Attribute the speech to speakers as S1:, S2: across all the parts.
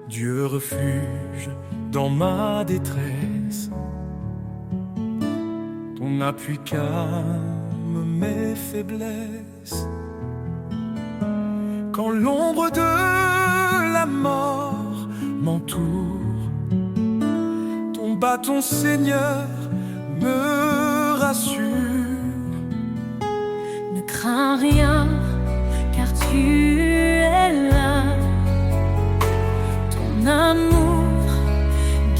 S1: Dieu refuge dans ma détresse, ton appui calme mes faiblesses. Quand l'ombre de la mort m'entoure, ton bâton Seigneur me rassure.
S2: Ne crains rien, car tu es là. Ton amour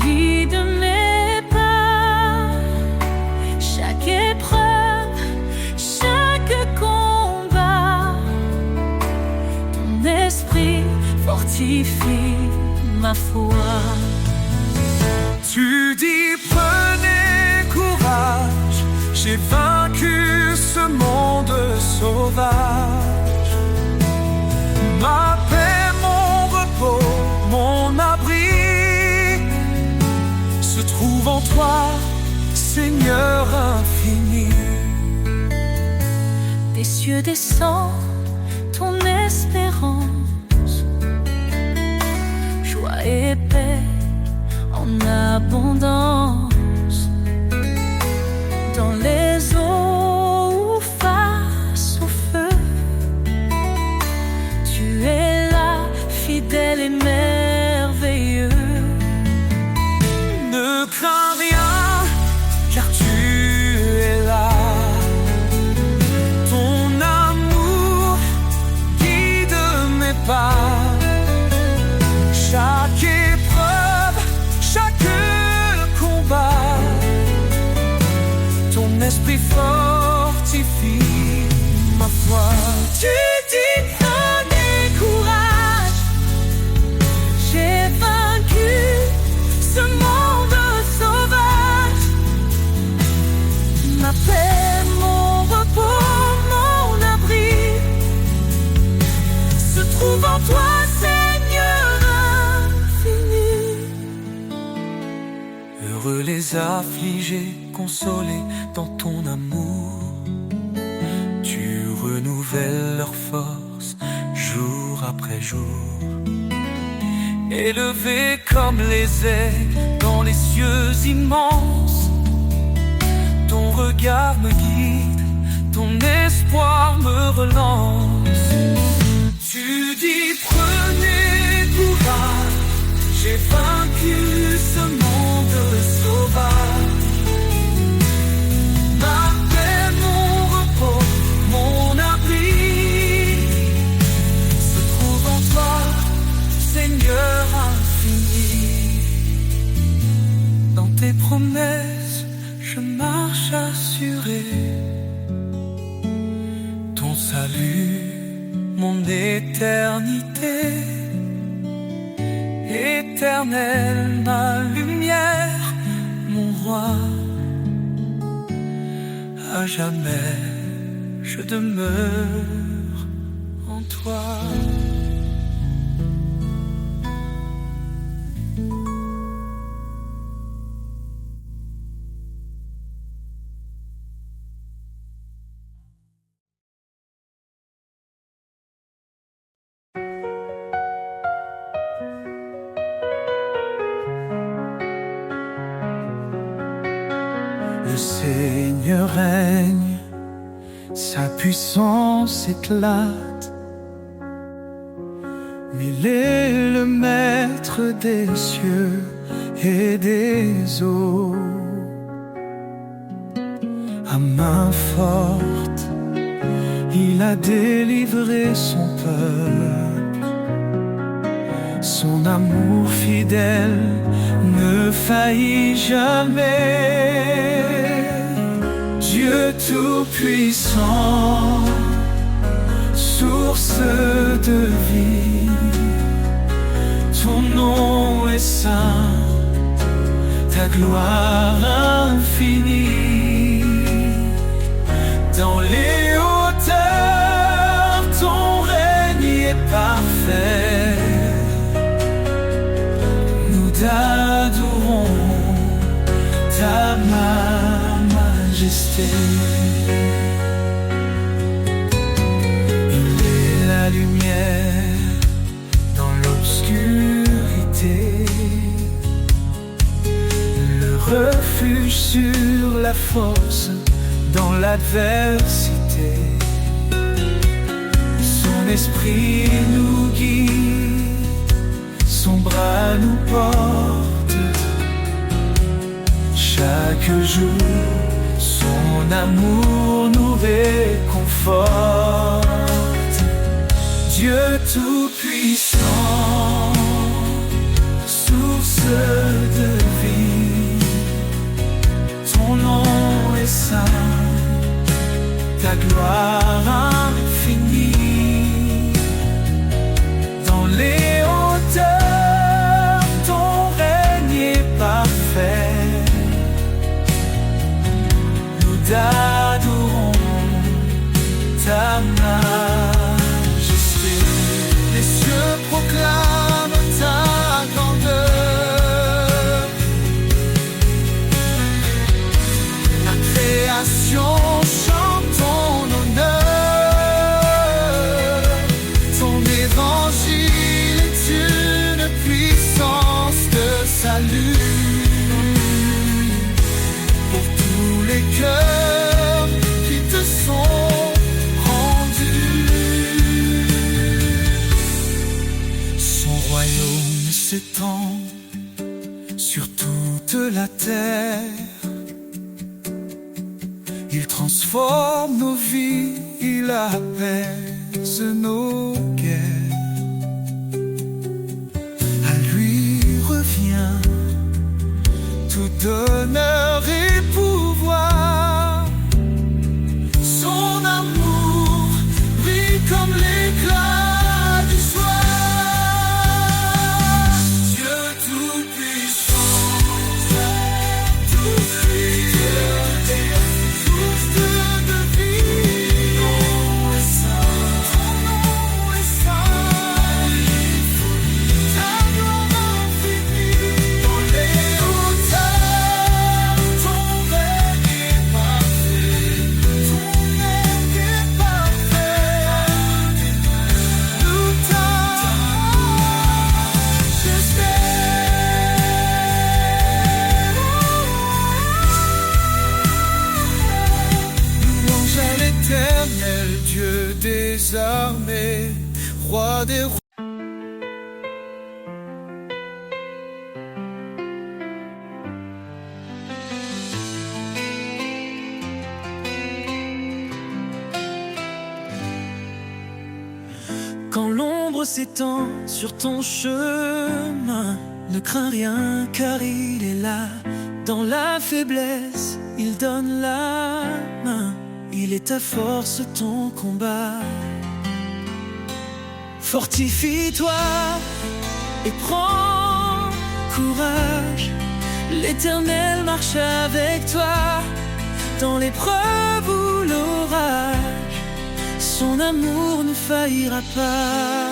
S2: guide mes pas. Chaque épreuve, chaque combat, ton esprit fortifie ma foi.
S1: Tu dis prenez courage, j'ai vaincu ce monde sauvage. Ma paix, mon repos, mon abri se trouve en toi, Seigneur infini.
S2: Des cieux descend ton espérance, joie et paix en abondance. Dans les eaux ou face au feu, tu es là, fidèle et merveilleux.
S1: Ne crains rien, car tu es là. Ton amour guide mes pas. Chaque épreuve, chaque combat, ton esprit fortifie ma foi.
S2: Tu dis prenez courage, j'ai vaincu ce monde sauvage. Ma paix, mon repos, mon abri se trouve en toi, Seigneur infini.
S1: Heureux les affligés, consolés dans ton amour. Tu renouvelles leur force jour après jour. Élevés comme les aigles dans les cieux immenses, ton regard me guide, ton espoir me relance. Tu dis prenez courage, j'ai vaincu ce monde sauvage. Ma paix, mon repos, mon abri se trouve en toi, Seigneur infini. Dans tes promesses, je marche assuré. Ton salut, mon éternité. Éternel, ma lumière, mon roi. À jamais, je demeure en toi. Le Seigneur règne, sa puissance éclate. Il est le maître des cieux et des eaux. À main forte, il a délivré son peuple. Son amour fidèle ne faillit jamais. Dieu tout-puissant, source de vie, ton nom est saint, ta gloire infinie. Dans les hauteurs, ton règne est parfait. Nous t'adorons, ta ma majesté. Il est la lumière dans l'obscurité, le refuge sur la force dans l'adversité. Son esprit nous guide, son bras nous porte. Chaque jour, son amour nous réconforte. Dieu Tout-Puissant, source de vie, ton nom est saint, ta gloire infinie. Dans les hauteurs, ton règne est parfait. Nous t'adorons, ta majesté. Les cieux proclament ta grandeur. La création chante ton honneur. Ton évangile est une puissance de salut pour tous les cœurs qui te sont rendus. Son royaume s'étend sur toute la terre. Il transforme nos vies, il apaise nos guerres. À lui revient tout honneur et pouvoir. Son amour brille comme l'éclat du soir. Dieu Tout-Puissant, source de vie, ton nom est saint, ta gloire infinie. Dans les hauteurs, ton règne est parfait, nous louange à l'Éternel, Dieu des armées, roi des rois.
S3: Quand l'ombre s'étend sur ton chemin, ne crains rien car il est là. Dans la faiblesse, il donne la main. Il est ta force, ton combat. Fortifie-toi et prends courage. L'Éternel marche avec toi dans l'épreuve ou l'orage. Son amour ne faillira pas.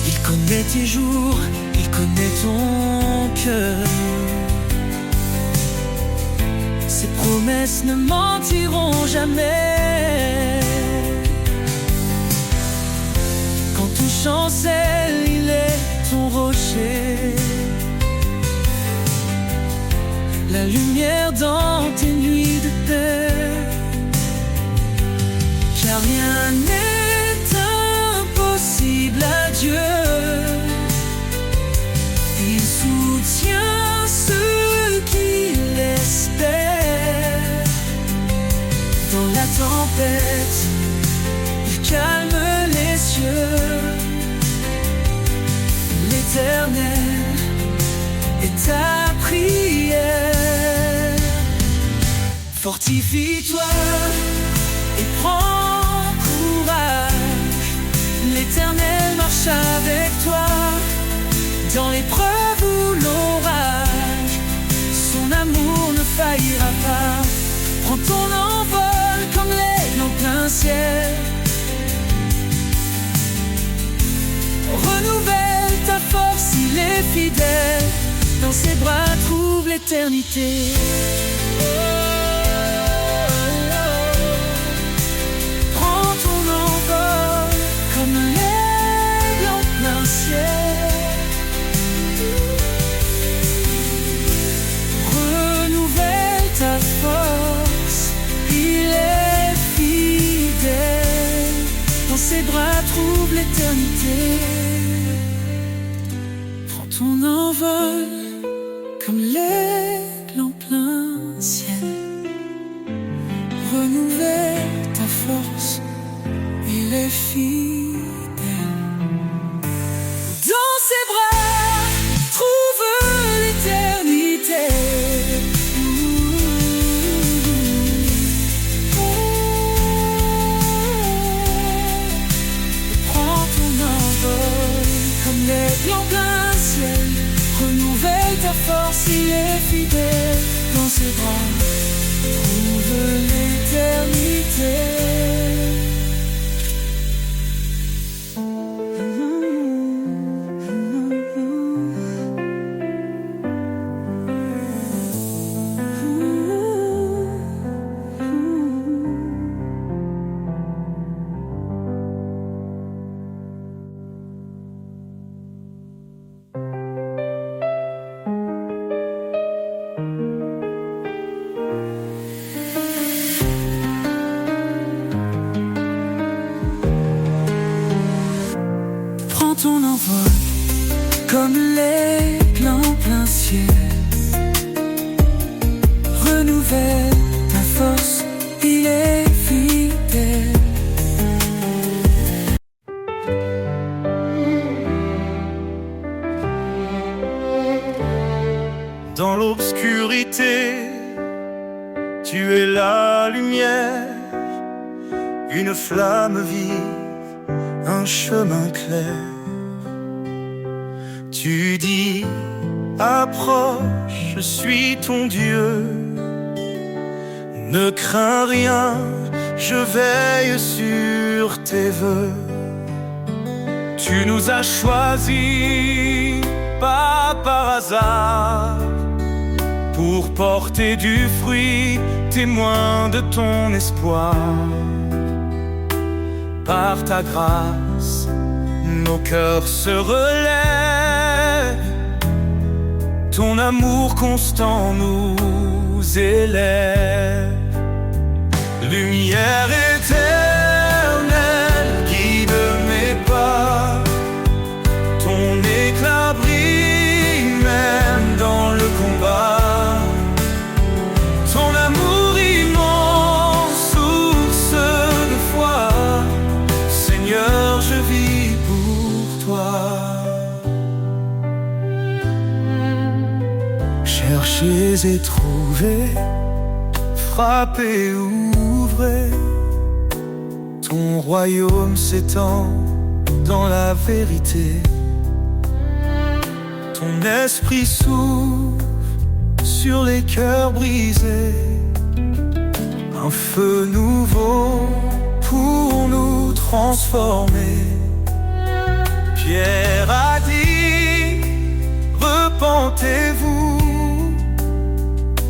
S3: Il connaît tes jours, il connaît ton cœur. Ses promesses ne mentiront jamais. Quand tout chancelle, il est ton rocher. La lumière dans tes nuits de paix. Car rien n'est impossible à Dieu. Il soutient ceux qui l'espèrent. Dans la tempête, il calme les cieux. L'Éternel est ta prière. Fortifie-toi et prends courage. L'Éternel marche avec toi dans l'épreuve ou l'orage. Son amour ne faillira pas. Prends ton envol comme l'aigle en plein ciel. Renouvelle ta force, il est fidèle. Dans ses bras l'éternité. Prends ton envol comme l'aigle en plein ciel. Renouvelle ta force, il est fidèle. Dans ses bras trouve l'éternité. Prends ton envol comme l'aigle en plein ciel. Renouvelle ta force, il est fidèle. Dans ses bras, trouve l'éternité. Prends ton envol comme l'aigle en plein ciel. Renouvelle ta force, il est fidèle. Dans ses bras, trouve l'éternité. Prends ton envol comme l'aigle en plein ciel. Renouvelle ta force, il est fidèle.
S1: Dans l'obscurité, tu es la lumière, une flamme vive, un chemin clair. Tu dis, approche, je suis ton Dieu. Ne crains rien, je veille sur tes vœux. Tu nous as choisis, pas par hasard, pour porter du fruit, témoin de ton espoir. Par ta grâce, nos cœurs se relèvent. Ton amour constant nous élève. Lumière éternelle, guide mes pas. Ton éclat brille même dans le combat. Ton amour immense, source de foi. Seigneur, je vis pour toi. Cherchez et trouvez, frappez, ouvrez. Ton royaume s'étend dans la vérité. Ton esprit souffle sur les cœurs brisés. Un feu nouveau pour nous transformer. Pierre a dit, repentez-vous,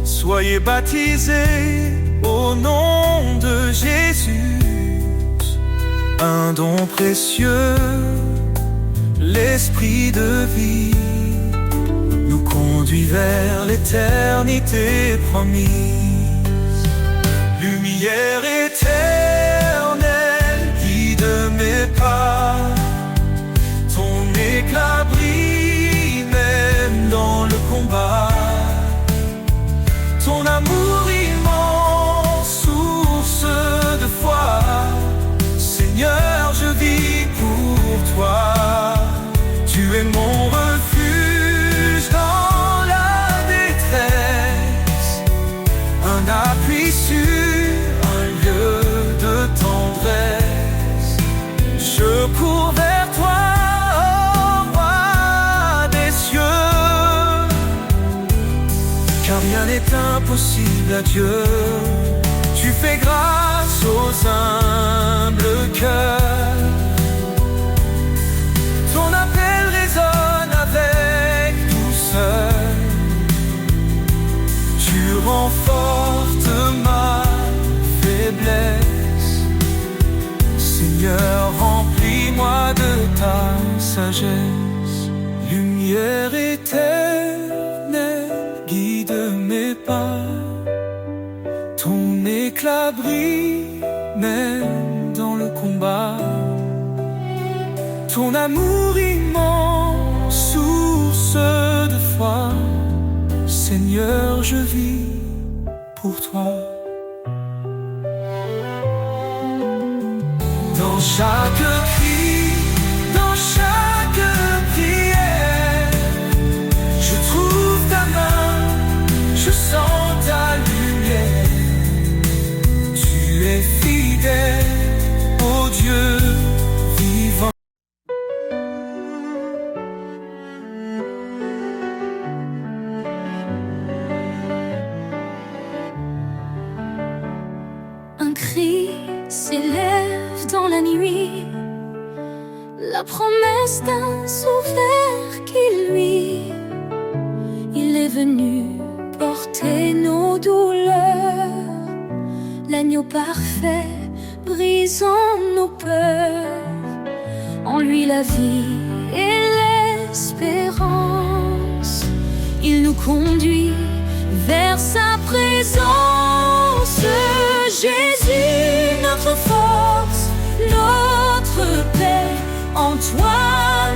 S1: soyez baptisés au nom de Jésus. Un don précieux, l'esprit de vie, nous conduit vers l'éternité promise. Lumière éternelle, guide mes pas. Ton éclat brille même dans le combat. Ton amour immense, source de foi. Seigneur, je vis pour toi. Tu es mon refuge dans la détresse, un appui sûr, un lieu de tendresse. Je cours vers toi, ô roi des cieux, car rien n'est impossible à Dieu. Tu fais grâce aux humbles cœurs. Ton appel résonne avec douceur. sagesse, lumière éternelle, guide mes pas. Ton éclat brille même dans le combat. Ton amour immense, source de foi. Seigneur, je vis pour toi. Dans chaque cri, dans chaque prière, je trouve ta main, je sens ta lumière. Tu es fidèle, ô Dieu vivant.
S2: Un cri s'élève dans la nuit, la promesse d'un sauveur qui lui, il est venu porter nos douleurs, l'agneau parfait brisant nos peurs, en lui la vie et l'espérance, il nous conduit vers sa présence. Jésus, notre force, notre paix, en toi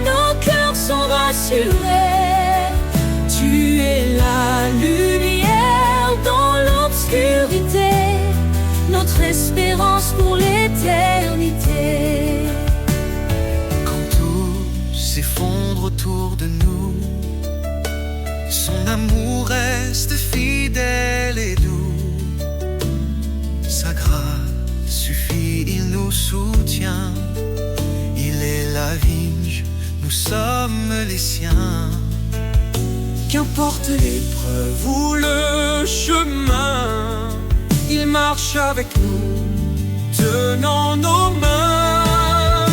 S2: nos cœurs sont rassurés. Tu es la lumière dans l'obscurité, notre espérance pour l'éternité.
S3: Quand tout s'effondre autour de nous, son amour reste fidèle et doux. Sa grâce suffit, il nous soutient. Il est la vigne, nous sommes les siens. Qu'importe l'épreuve ou le chemin, il marche avec nous, tenant nos mains.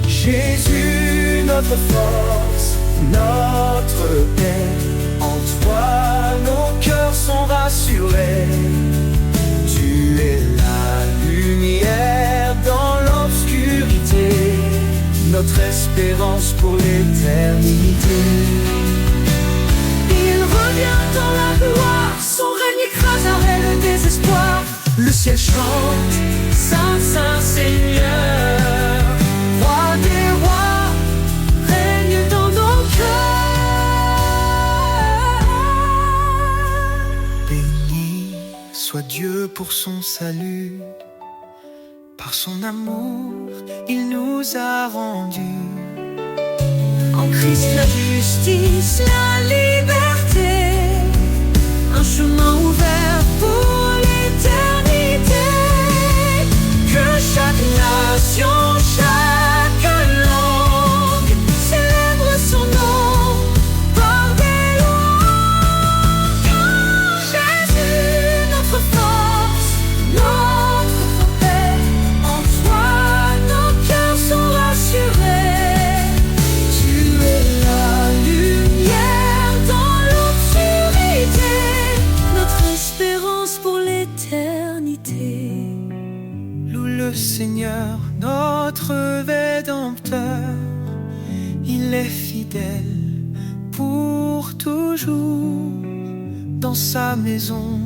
S1: Jésus, notre force, notre paix, en toi nos cœurs sont rassurés. Tu es la lumière dans l'obscurité, notre espérance pour l'éternité.
S3: Il revient dans la gloire, son règne écraserait le désespoir. Le ciel chante, Saint, Saint Seigneur, Roi des rois, règne dans nos cœurs. Béni soit Dieu pour son salut, par son amour, il nous a rendus. En Christ la justice, la liberté, un chemin ouvert pour l'éternité. Que chaque nation, chaque langue célèbre son nom par des louanges. Jésus, notre force, notre paix, en toi nos cœurs sont rassurés. Tu es la lumière dans l'obscurité, notre espérance pour l'éternité. Loue le Seigneur, notre Rédempteur, il est fidèle pour toujours. Dans sa maison,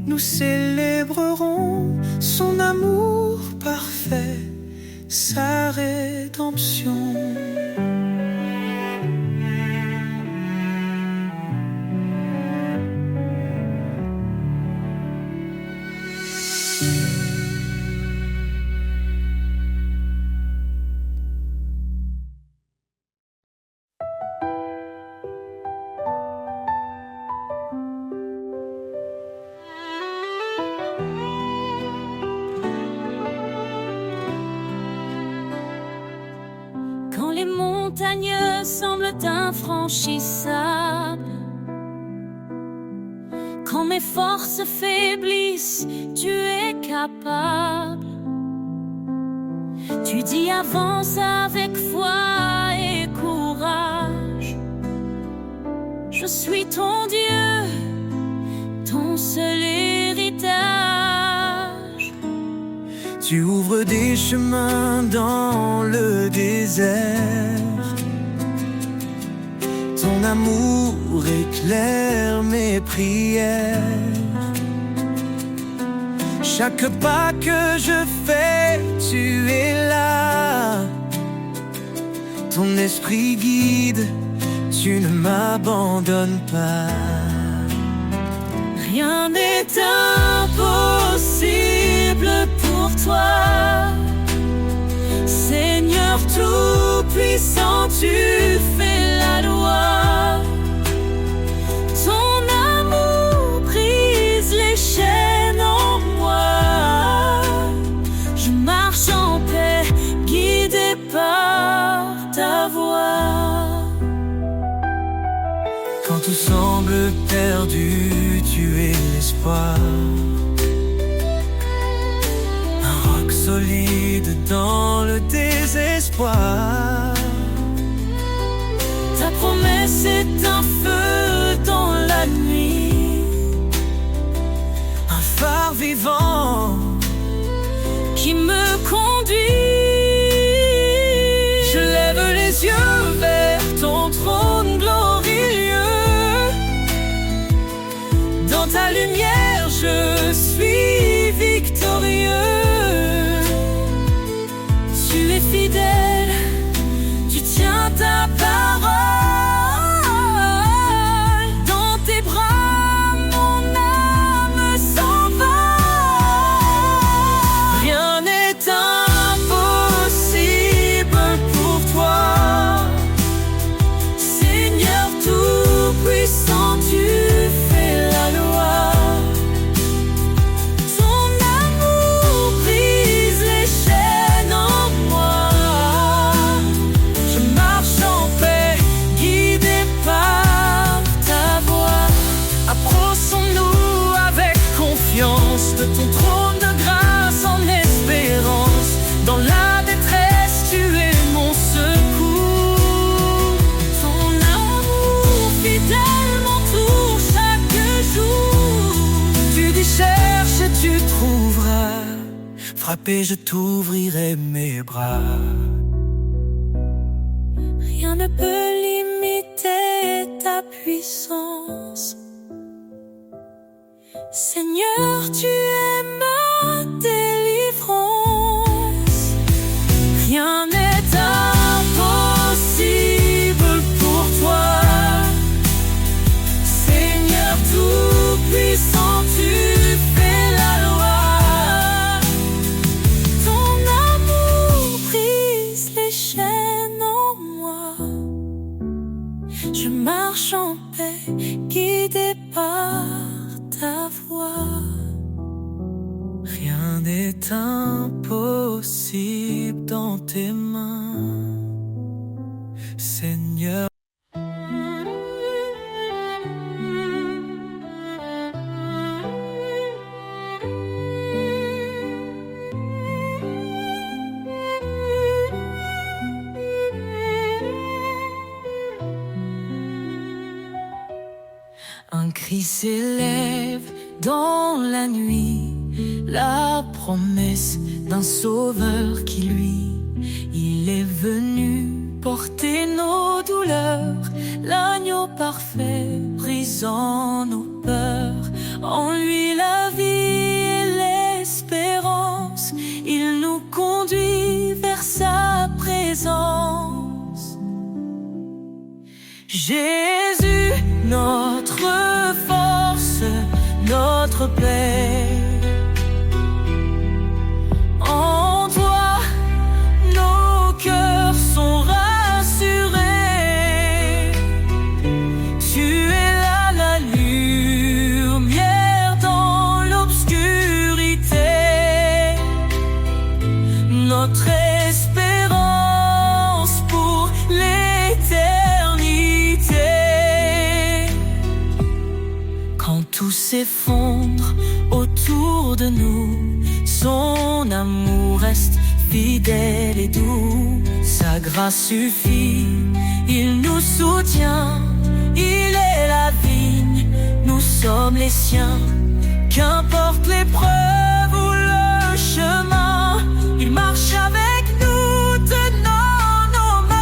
S3: nous célébrerons son amour parfait, sa rédemption.
S2: Quand les montagnes semblent infranchissables, quand mes forces faiblissent, tu es capable. Tu dis avance avec foi et courage. Je suis ton Dieu, ton seul héritage.
S3: Tu ouvres des chemins dans le désert,
S1: amour éclaire mes prières. Chaque pas que je fais, tu es là. Ton esprit guide, tu ne m'abandonnes pas.
S2: Rien n'est impossible pour toi. Seigneur tout-puissant, tu fais la loi. Ton amour brise les chaînes en moi. Je marche en paix, guidé par ta voix.
S1: Quand tout semble perdu, tu es l'espoir. Un roc solide dans le désespoir.
S2: Ta promesse est un feu dans la nuit,
S1: Un phare vivant
S2: qui me conduit.
S1: Je lève les yeux vers
S2: Ton trône glorieux, dans ta lumière je suis victorieux. Tu es fidèle, tu tiens ta parole. Dans tes bras mon âme s'envole.
S1: Rien n'est impossible pour toi.
S2: Seigneur tout-puissant, tu fais la loi. Ton amour brise les chaînes en moi.
S1: Je marche en paix,
S2: Guidé par ta voix,
S1: approchons-nous avec confiance de ton trône de grâce en espérance. Dans la détresse, tu es mon secours.
S2: ton amour fidèle m'entoure chaque jour.
S1: Tu dis cherche et tu trouveras. Frappé, je t'ouvrirai mes bras.
S2: Rien ne peut limiter ta puissance. Seigneur, tu es ma délivrance. Rien n'est impossible pour toi. Seigneur tout-puissant, tu fais la loi. Ton amour brise les chaînes en moi. Je marche en paix, guidé par ta voix.
S1: Rien n'est impossible dans tes mains, Seigneur.
S2: Un cri s'élève dans la nuit, la promesse d'un sauveur qui lui, il est venu porter nos douleurs, l'agneau parfait brisant nos peurs. En lui la vie et l'espérance, il nous conduit vers sa présence. Jésus, notre force, notre paix. En toi, nos cœurs sont rassurés. Tu es là, la lumière dans l'obscurité. Notre espérance pour l'éternité. Quand tout s'effondre autour de nous, son amour reste fidèle et doux. Sa grâce suffit, il nous soutient. Il est la vigne, nous sommes les siens. Qu'importe l'épreuve ou le chemin, il marche avec nous, tenant nos mains.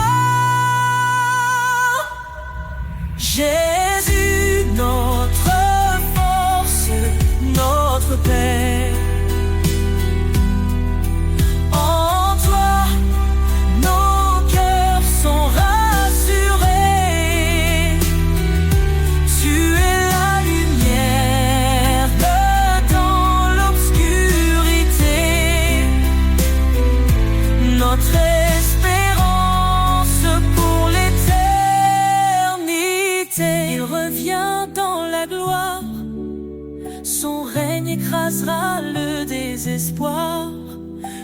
S2: Son règne écrasera le désespoir.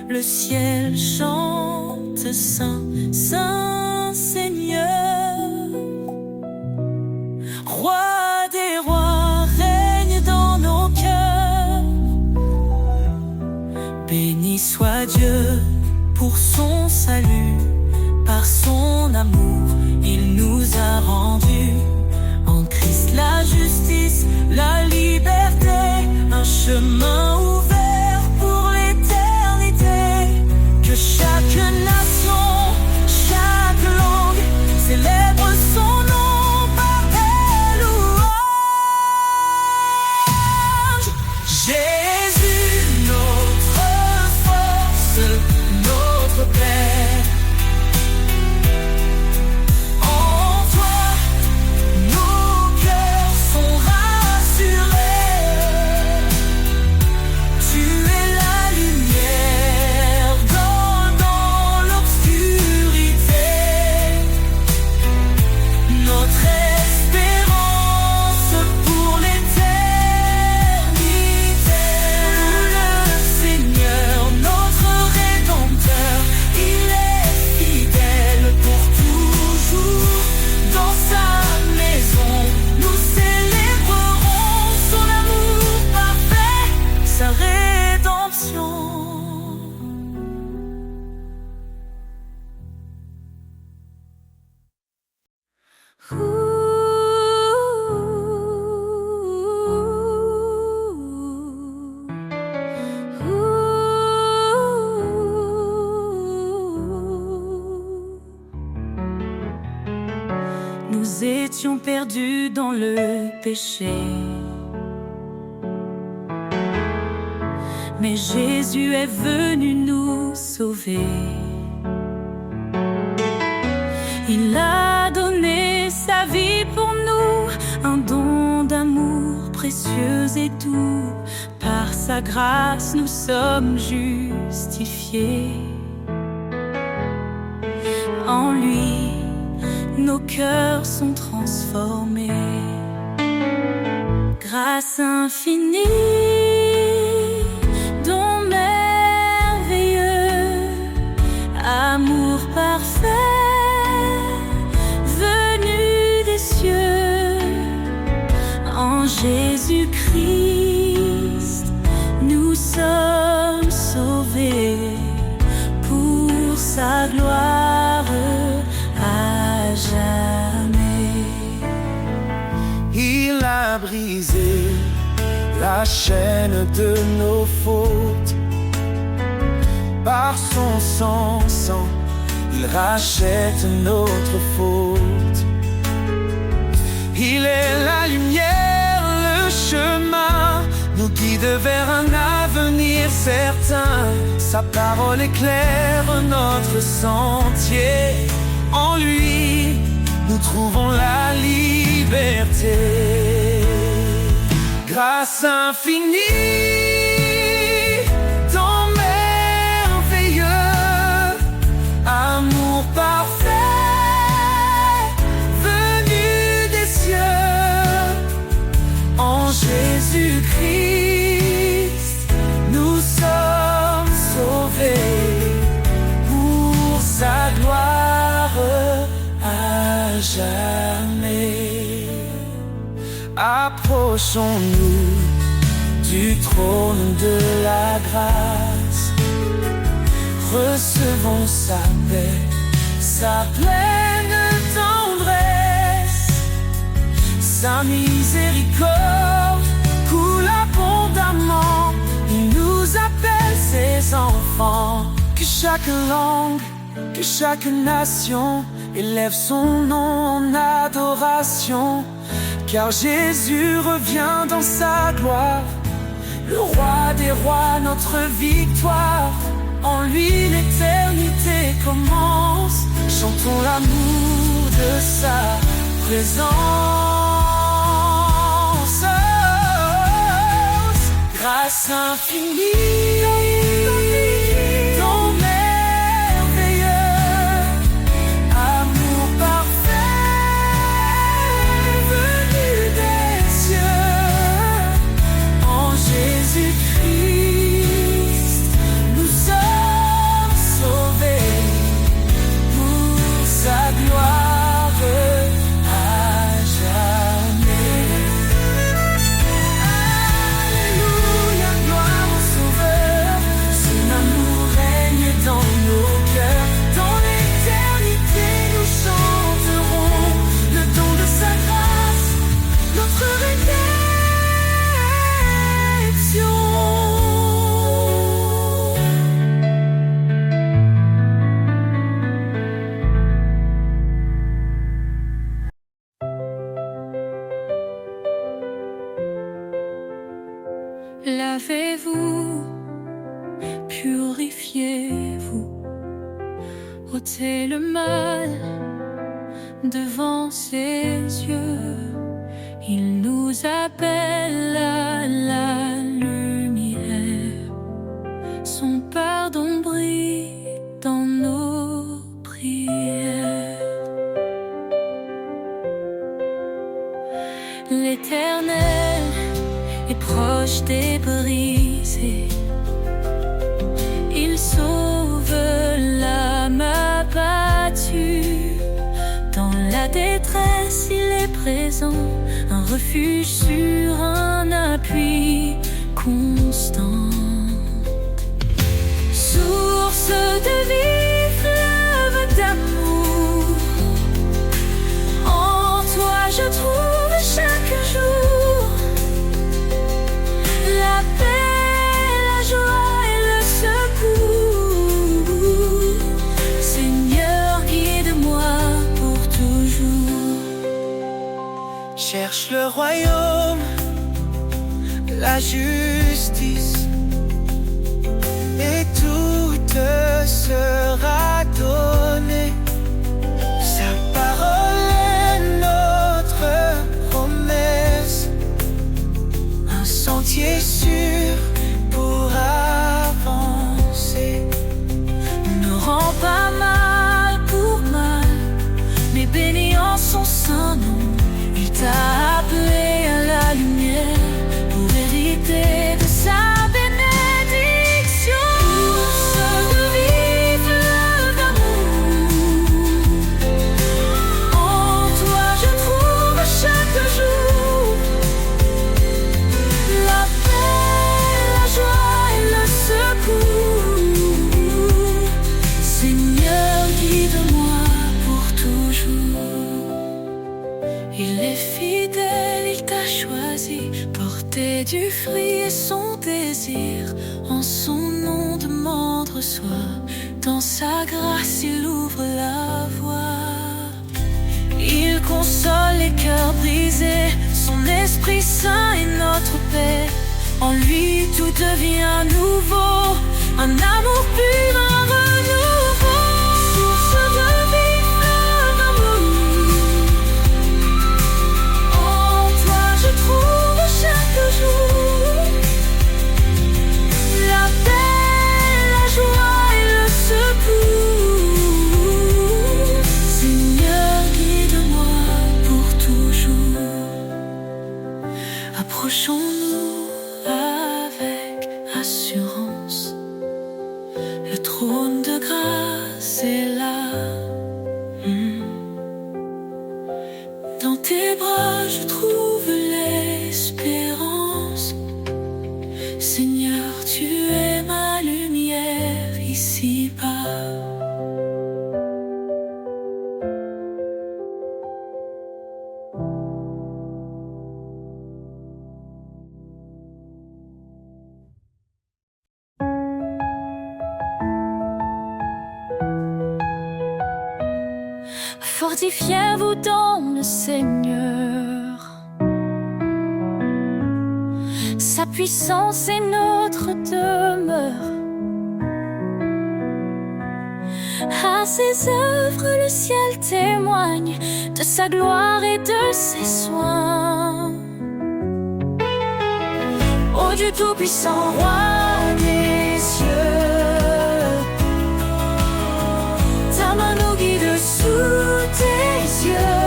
S2: Le ciel chante Saint, Saint Seigneur. Roi des rois, règne dans nos cœurs. Béni soit Dieu pour son salut. Par son amour, il nous a rendus en Christ la justice, la liberté, un chemin ouvert pour l'éternité. Que chaque nation, chaque langue célèbre son nom par tes louanges. Jésus, notre force, notre Père. Nous étions perdus dans le péché, mais Jésus est venu nous sauver. Il a donné sa vie pour nous, un don d'amour précieux et doux. Par sa grâce nous sommes justifiés. En lui, nos cœurs sont transformés. Grâce infinie, don merveilleux, amour parfait, venu des cieux. En Jésus-Christ, nous sommes sauvés pour sa gloire à jamais.
S3: Il a brisé la chaîne de nos fautes. Par son sang, il rachète notre faute. Il est la lumière, le chemin, nous guide vers un avenir certain. Sa parole éclaire notre sentier. En lui, nous trouvons la liberté. Grâce infinie, don merveilleux, amour parfait, venu des cieux. En Jésus-Christ, nous sommes sauvés pour sa gloire à jamais. Approchons-nous du trône de la grâce. Recevons sa paix, sa pleine tendresse. Sa miséricorde coule abondamment. Il nous appelle ses enfants. Que chaque langue, que chaque nation élève son nom en adoration. Car Jésus revient dans sa gloire, le roi des rois, notre victoire. En lui l'éternité commence. Chantons l'amour de sa présence. Grâce infinie, don merveilleux, amour parfait, venu des cieux. En
S2: Lavez-vous, purifiez-vous, ôtez le mal devant ses yeux. Il nous appelle à la lumière, son pardon brille dans nos prières. L'Éternel est proche des brisés, il sauve l'âme abattue. Dans la détresse, il est présent, un refuge sûr, un appui constant. Source de vie, fleuve d'amour, en toi je trouve chaque jour la paix, la joie et le secours. Seigneur, guide-moi pour toujours.
S3: Cherche le royaume, la justice, et tout te sera donné. Sa parole est notre promesse, un sentier sûr pour avancer.
S2: Ne rends pas mal pour mal, mais bénis en son saint nom. Il t'a appelé à la lumière pour hériter de sa bénédiction. Source de vie, fleuve d'amour, en toi je trouve chaque jour la paix, la joie et le secours. Seigneur, guide-moi pour toujours. Il est fidèle, il t'a choisi, porter du fruit est son désir. En son nom demande, reçoit, dans sa grâce il ouvre la voie. Il console les cœurs brisés, son esprit saint est notre paix. En lui tout devient nouveau, un amour pur, un renouveau. Source de vie, fleuve d'amour, en toi je trouve chaque jour la paix, la joie et le secours. Seigneur, guide-moi pour toujours. Approchons-nous avec assurance, le trône de grâce est là. Dans tes bras je trouve l'espérance. Seigneur, tu es ma lumière ici-bas. Fortifiez-vous dans le Seigneur, sa puissance est notre demeure. À ses œuvres le ciel témoigne de sa gloire et de ses soins. Ô Dieu tout-puissant, roi des cieux, ta main nous guide sous tes yeux.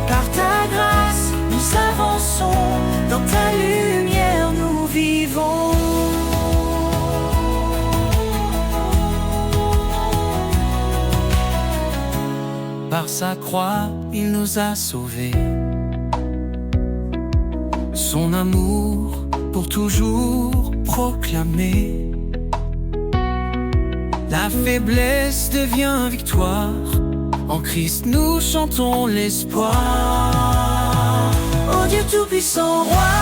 S2: Par ta grâce, nous avançons, dans ta lumière nous vivons.
S3: Par sa croix, il nous a sauvés. Son amour pour toujours proclamé. La faiblesse devient victoire. En Christ nous chantons l'espoir. Ô Dieu tout-puissant, roi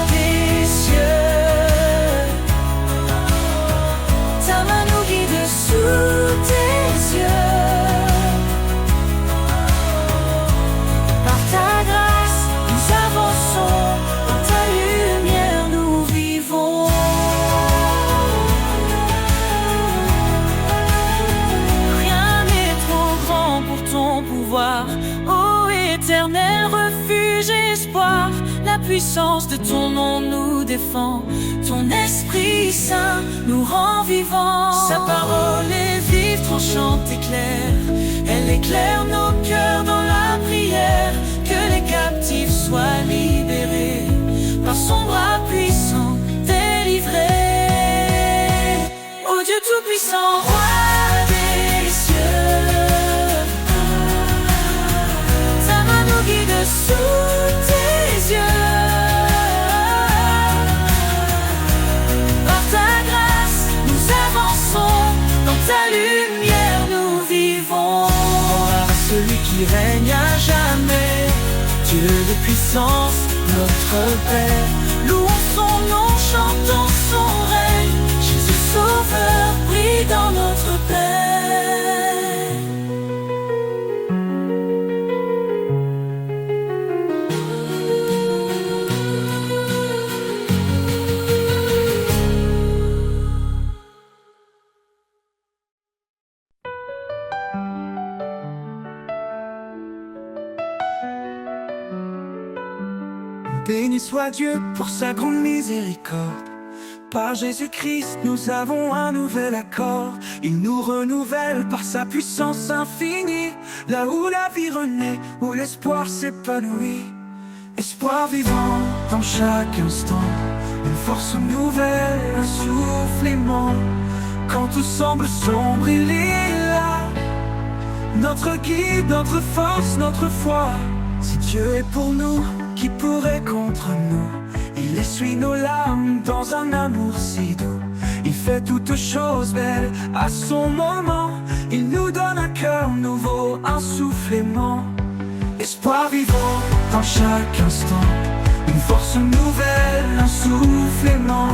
S3: des cieux, ta main nous guide sous tes yeux. Par ta grâce, nous avançons,
S2: éternel refuge et espoir. La puissance de ton nom nous défend. Ton Esprit Saint nous rend vivants.
S3: Sa parole est vive, tranchante et claire. Elle éclaire nos cœurs dans la prière. Que les captifs soient libérés, par son bras puissant délivrés.
S2: Ô Dieu tout-puissant, roi des cieux, ta main nous guide sous tes yeux. Par ta grâce, nous avançons, dans ta lumière nous vivons.
S3: Gloire à celui qui règne à jamais, Dieu de puissance, notre Père.
S2: Louons son nom, chantons son règne. Jésus Sauveur brille dans notre paix.
S3: Béni soit Dieu pour sa grande miséricorde. Par Jésus-Christ, nous avons un nouvel accord. Il nous renouvelle par sa puissance infinie. Là où la vie renaît, où l'espoir s'épanouit. Espoir vivant dans chaque instant. Une force nouvelle, un souffle aimant. Quand tout semble sombre, il est là. Notre guide, notre force, notre foi. Si Dieu est pour nous, qui pourrait contre nous? Il essuie nos larmes dans un amour si doux. Il fait toutes choses belles à son moment. Il nous donne un cœur nouveau, un souffle aimant. Espoir vivant dans chaque instant. Une force nouvelle, un souffle aimant.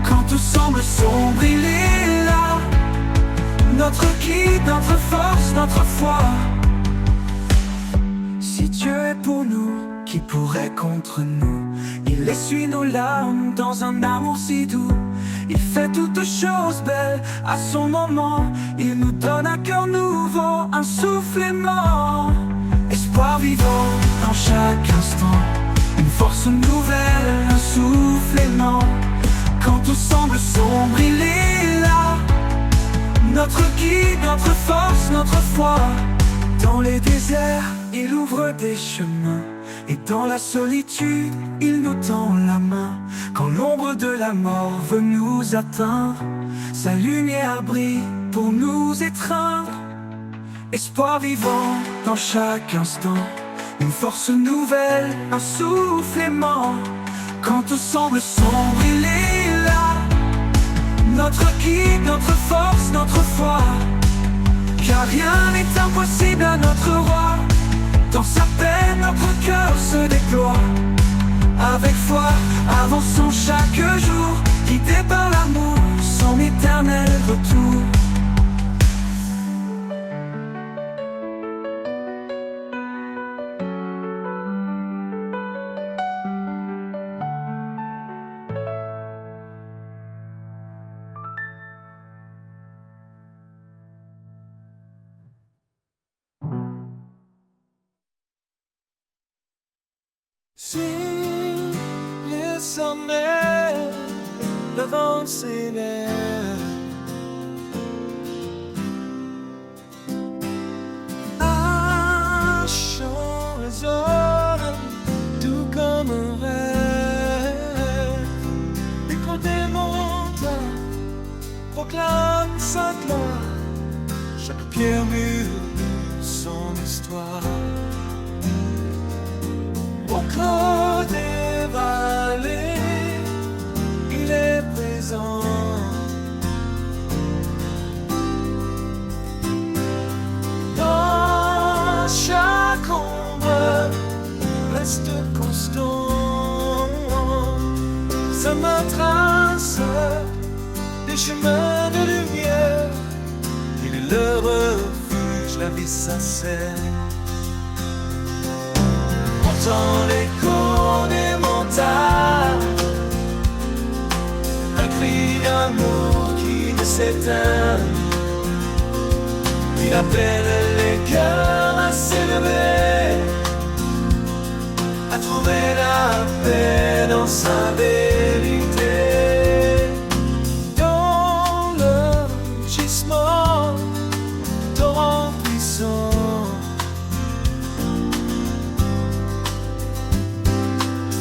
S3: Quand tout semble sombre, il est là. Notre guide, notre force, notre foi. Si Dieu est pour nous, qui pourrait contre nous? Il essuie nos larmes dans un amour si doux. Il fait toutes choses belles à son moment. Il nous donne un cœur nouveau, un souffle aimant. Espoir vivant dans chaque instant. Une force nouvelle, un souffle aimant. Quand tout semble sombre, il est là. Notre guide, notre force, notre foi. Dans les déserts, il ouvre des chemins. Et dans la solitude, il nous tend la main. Quand l'ombre de la mort veut nous atteindre, sa lumière brille pour nous étreindre. Espoir vivant dans chaque instant. Une force nouvelle, un souffle aimant. Quand tout semble sombre, il est là. Notre guide, notre force, notre foi. Car rien n'est impossible à notre roi. Dans sa paix, notre cœur se déploie. Avec foi, avançons chaque jour, guidés par l'amour, son éternel retour.
S4: Si le sommet, le vent s'élève, un chant résonne, tout comme un rêve. L'écho des montagnes proclame sa gloire, chaque pierre murmure son histoire. Au creux des vallées, il est présent. Dans chaque ombre, reste constant. Ça me trace des chemins de lumière. Il est le refuge, la vie sincère. Dans l'écho des montagnes, un cri d'amour qui ne s'éteint. Il appelle les cœurs à s'élever à trouver la paix dans sa vérité.
S3: Dans le gisement, torrent puissant,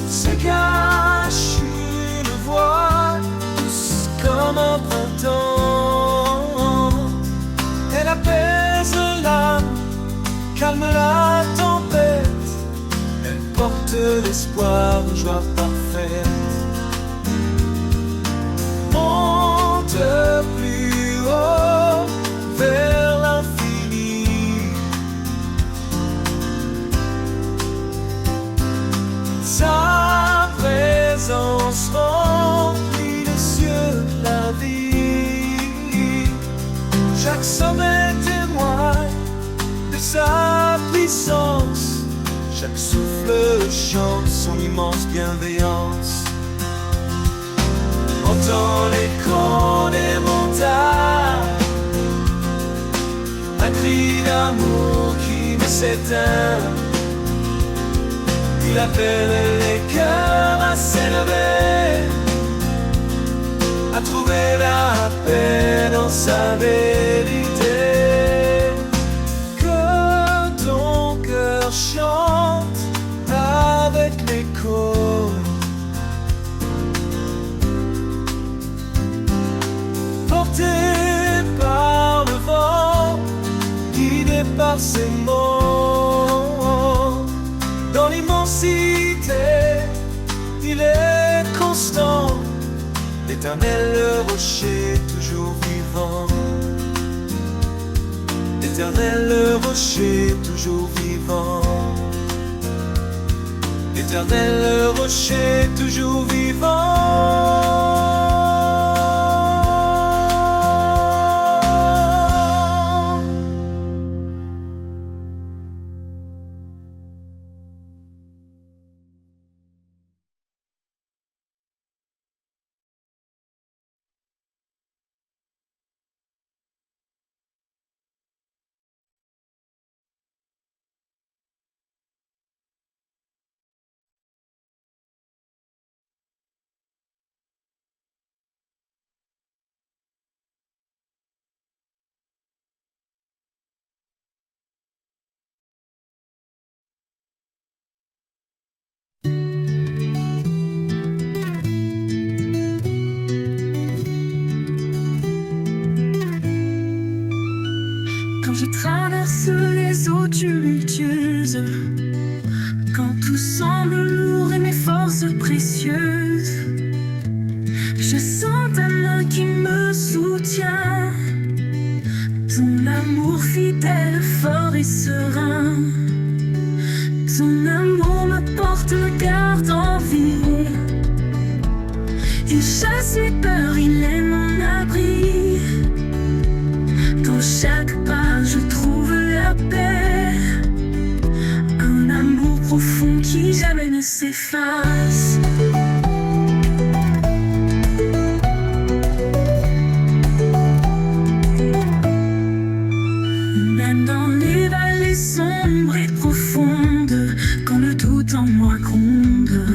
S3: se cache une voix douce comme un printemps. Elle apaise l'âme, calme la tempête. Elle porte l'espoir, une joie parfaite. Monte plus haut vers l'infini. Sa présence remplit les cieux, la vie. Chaque sommet témoigne de sa puissance. Chaque souffle chante son immense bienveillance. Entends l'écho des montagnes, un cri d'amour qui ne s'éteint. Il appelle les cœurs à s'élever, à trouver la paix dans sa vérité. Que ton cœur chante avec l'écho, porté par le vent, guidé par ses mots. Dans l'immensité, il est constant, l'éternel rocher toujours vivant. L'éternel rocher toujours vivant. L'éternel rocher toujours vivant.
S2: Quand je traverse les eaux tumultueuses, quand tout semble lourd et mes forces précieuses, je sens ta main qui me soutient, ton amour fidèle, fort et serein. Ton amour me porte, me garde en vie. Il chasse les peurs, il est mon abri. Dans chaque pas, je trouve la paix. Un amour profond qui jamais ne s'efface. Même dans les vallées sombres et profondes, quand le doute en moi gronde,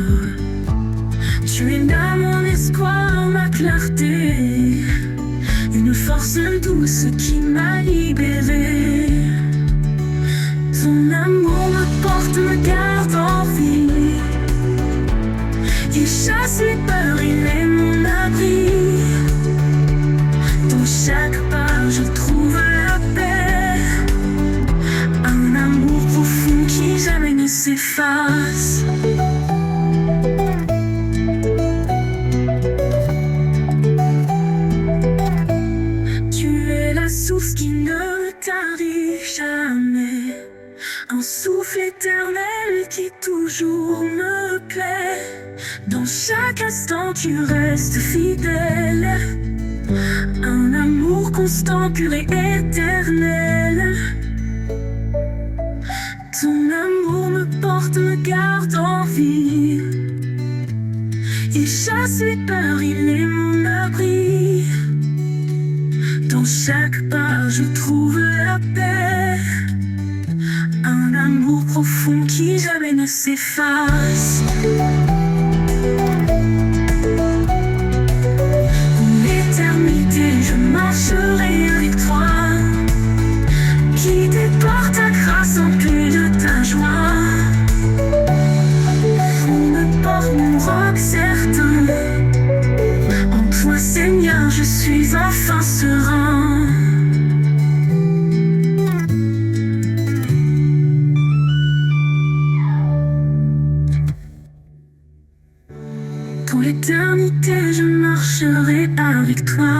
S2: tu es là mon espoir, ma clarté. Une force douce qui m'a libérée. Ton amour me porte, me garde en vie. Il chasse les peurs, il est mon abri. Dans chaque pas, je trouve la paix. Un amour profond qui jamais ne s'efface. Source qui ne tarit jamais, un souffle éternel qui toujours me plaît. Dans chaque instant tu restes fidèle, un amour constant, pur et éternel. Ton amour me porte, me garde en vie. Il chasse les peurs, il est mon abri. Dans chaque pas, je trouve la paix. Un amour profond qui jamais ne s'efface. Pour l'éternité, je marcherai avec toi, guidé par ta grâce, empli de ta joie. On me porte mon roc certain. En toi, Seigneur, je suis enfin serein. Pour l'éternité, je marcherai avec toi,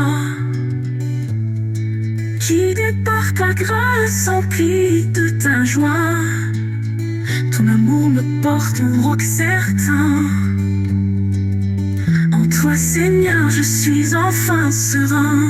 S2: guidé par ta grâce, empli de ta joie. Ton amour me porte au roc certain. En toi, Seigneur, je suis enfin serein.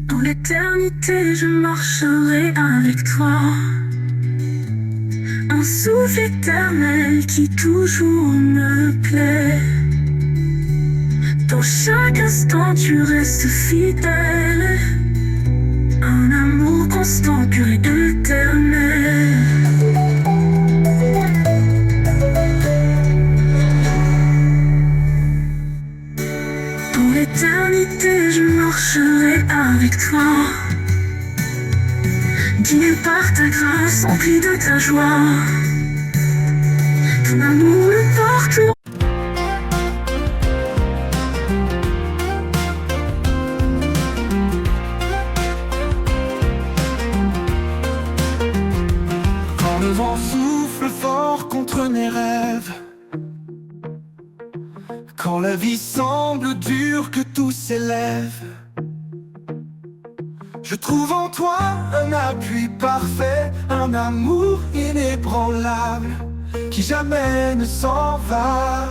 S2: Pour l'éternité, je marcherai avec toi. Un souffle éternel qui toujours me plaît. Dans chaque instant, tu restes fidèle. Un amour constant, pur et éternel. Pour l'éternité, je marcherai avec toi, guidé par ta grâce, empli de ta joie. Ton amour me porte au...
S3: Quand le vent souffle fort contre mes rêves, quand la vie semble dure, que tout s'élève, je trouve en toi un appui parfait, un amour inébranlable qui jamais ne s'en va.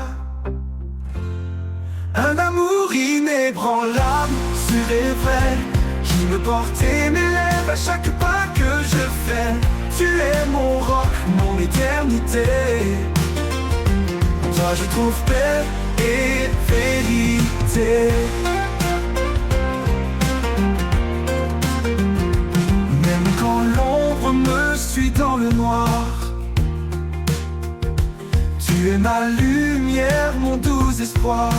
S3: Un amour inébranlable, sûr et vrai, qui me porte et m'élève à chaque pas que je fais. Tu es mon roc, mon éternité. En toi je trouve paix et vérité. Même quand l'ombre me suit dans le noir, tu es ma lumière, mon doux espoir.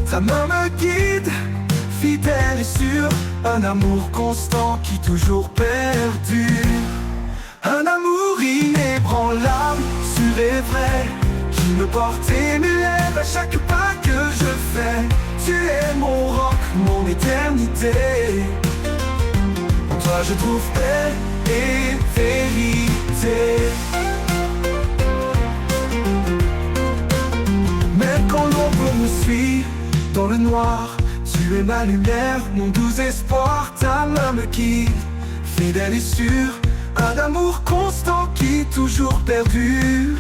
S3: Ta main me guide, fidèle et sûre, un amour constant qui toujours perdure. Un amour inébranlable, sûr et vrai, qui me porte et m'élève à chaque pas que je fais. Tu es mon roc, mon éternité. En toi je trouve paix et vérité. Même quand l'ombre me suit dans le noir, tu es ma lumière, mon doux espoir. Ta main me guide, fidèle et sûre, un amour constant qui toujours perdure.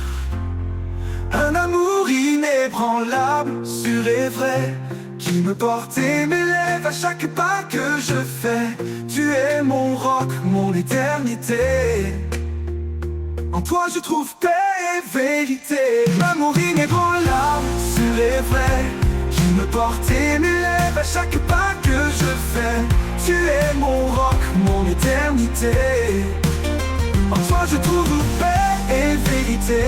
S3: Un amour inébranlable, sûr et vrai, qui me porte et m'élève à chaque pas que je fais. Tu es mon roc, mon éternité. En toi je trouve paix et vérité. L'amour inébranlable, sûr et vrai, qui me porte et m'élève à chaque pas que je fais. Tu es mon roc, mon éternité. En toi je trouve paix et vérité.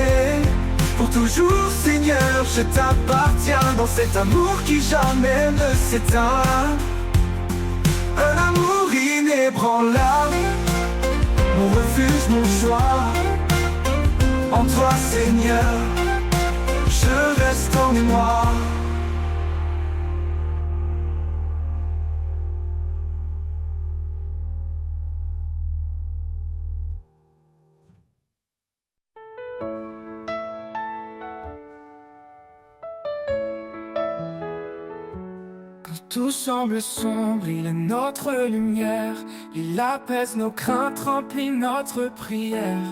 S3: Pour toujours, Seigneur, je t'appartiens dans cet amour qui jamais ne s'éteint. Un amour inébranlable, mon refuge, mon choix. En toi, Seigneur, je reste en mémoire. Tout semble sombre, il est notre lumière. Il apaise nos craintes, remplit notre prière.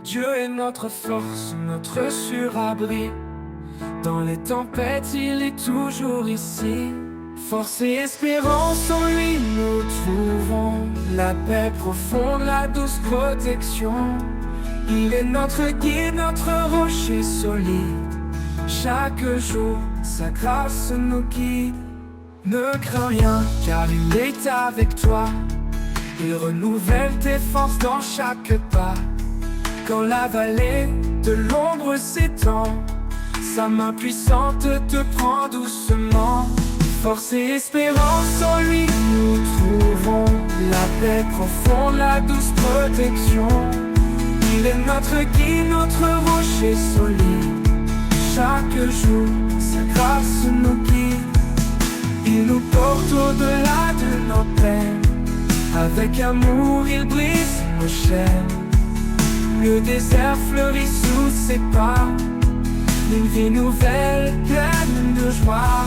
S3: Dieu est notre force, notre surabri. Dans les tempêtes, il est toujours ici. Force et espérance en lui nous trouvons. La paix profonde, la douce protection. Il est notre guide, notre rocher solide. Chaque jour, sa grâce nous guide. Ne crains rien, car il est avec toi. Il renouvelle tes forces dans chaque pas. Quand la vallée de l'ombre s'étend, sa main puissante te prend doucement. Force et espérance en lui nous trouvons la paix profonde, la douce protection. Il est notre guide, notre rocher solide. Chaque jour, sa grâce nous guide. Il nous porte au-delà de nos peines. Avec amour, il brise nos chaînes. Le désert fleurit sous ses pas. Une vie nouvelle, pleine de joie.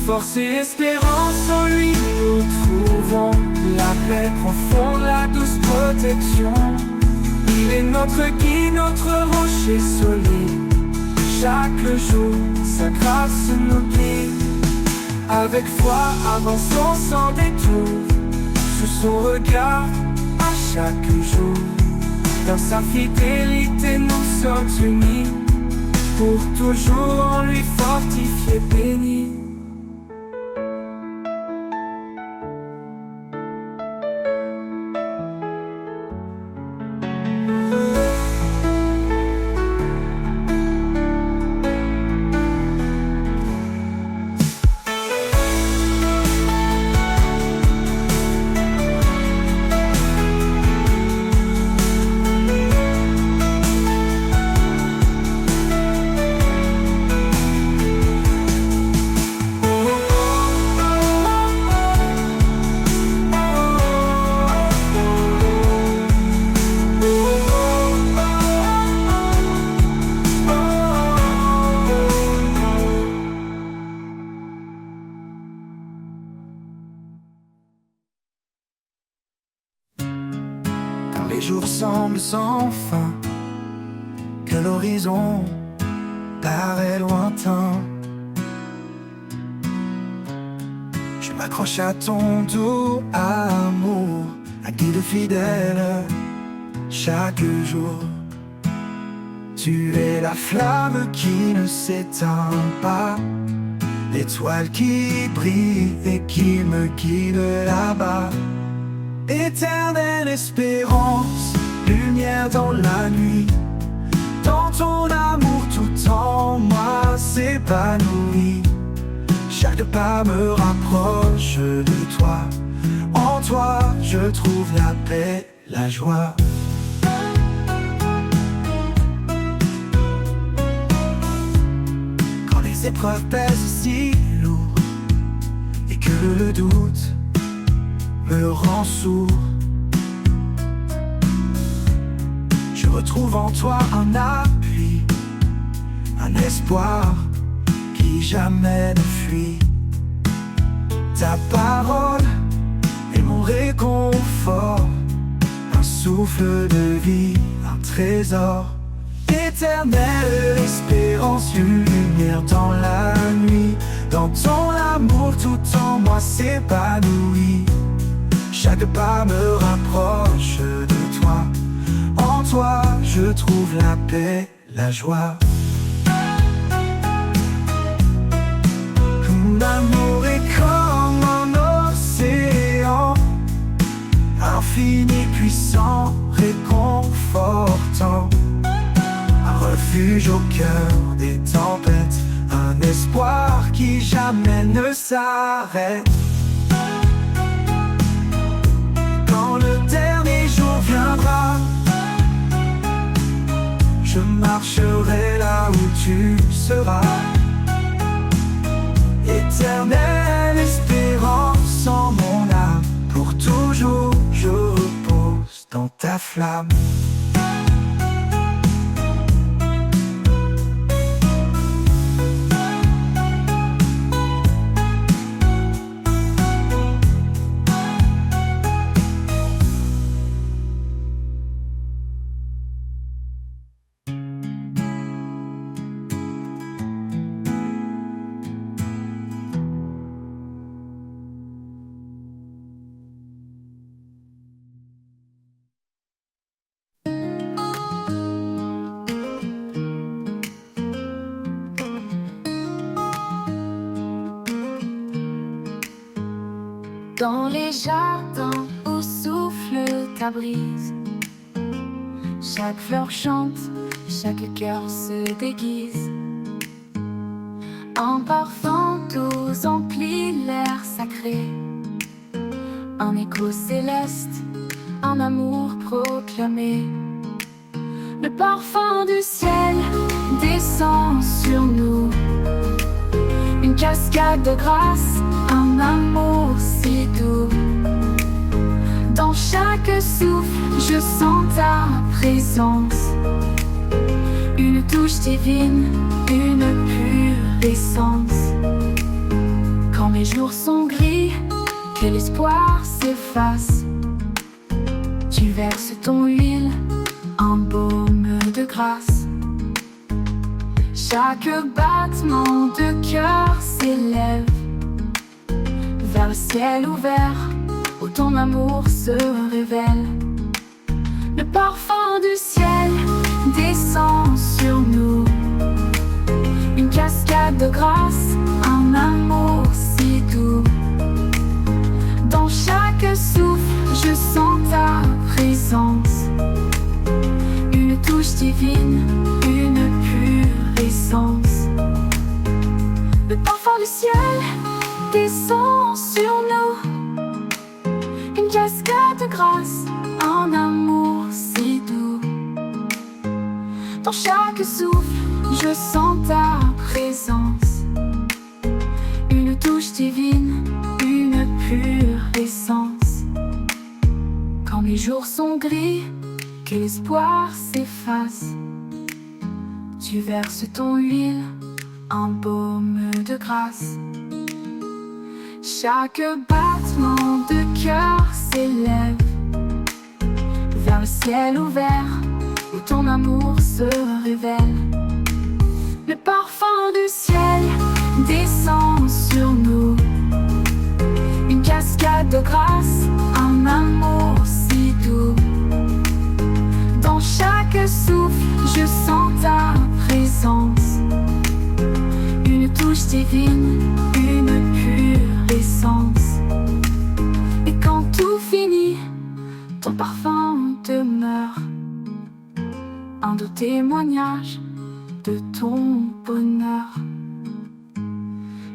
S3: Force et espérance en lui nous trouvons la paix profonde, la douce protection. Il est notre guide, notre rocher solide. Chaque jour, sa grâce nous guide. Avec foi, avançons sans détour. Sous son regard, à chaque jour. Dans sa fidélité, nous sommes unis. Pour toujours en lui fortifié, béni.
S1: Les jours semblent sans fin, que l'horizon paraît lointain. Je m'accroche à ton doux amour, un guide fidèle chaque jour. Tu es la flamme qui ne s'éteint pas, l'étoile qui brille et qui me guide là-bas. Éternelle espérance, lumière dans la nuit. Dans ton amour tout en moi s'épanouit. Chaque pas me rapproche de toi. En toi je trouve la paix, la joie. Quand les épreuves pèsent si lourd et que le doute me rend sourd, je retrouve en toi un appui, un espoir qui jamais ne fuit. Ta parole est mon réconfort, un souffle de vie, un trésor. Éternelle espérance, une lumière dans la nuit. Dans ton amour tout en moi s'épanouit. Chaque pas me rapproche de toi. En toi je trouve la paix, la joie. Ton amour est comme un océan, infini, puissant, réconfortant. Un refuge au cœur des tempêtes, un espoir qui jamais ne s'arrête. Quand le dernier jour viendra, je marcherai là où tu seras. Éternelle espérance en mon âme, pour toujours je repose dans ta flamme.
S2: dans les jardins où souffle ta brise. Chaque fleur chante, chaque cœur se déguise. Un parfum doux emplit l'air sacré, un écho céleste, un amour proclamé. Le parfum du ciel descend sur nous, une cascade de grâce, un amour si doux. Dans chaque souffle, je sens ta présence, une touche divine, une pure essence. Quand mes jours sont gris, que l'espoir s'efface, tu verses ton huile, un baume de grâce. Chaque battement de cœur s'élève vers le ciel ouvert où ton amour se révèle. Le parfum du ciel descend sur nous, une cascade de grâce, un amour si doux. Dans chaque souffle, je sens ta présence, une touche divine, une pure essence. Le parfum du ciel descend sur nous, une cascade de grâce, un amour si doux. Dans chaque souffle, je sens ta présence, une touche divine, une pure essence. Quand mes jours sont gris, que l'espoir s'efface, tu verses ton huile, un baume de grâce. Chaque battement de cœur s'élève vers le ciel ouvert où ton amour se révèle. Le parfum du ciel descend sur nous, une cascade de grâce, un amour si doux. Dans chaque souffle, je sens ta présence, une touche divine, une pure essence. Et quand tout finit, ton parfum demeure, un doux témoignage de ton bonheur.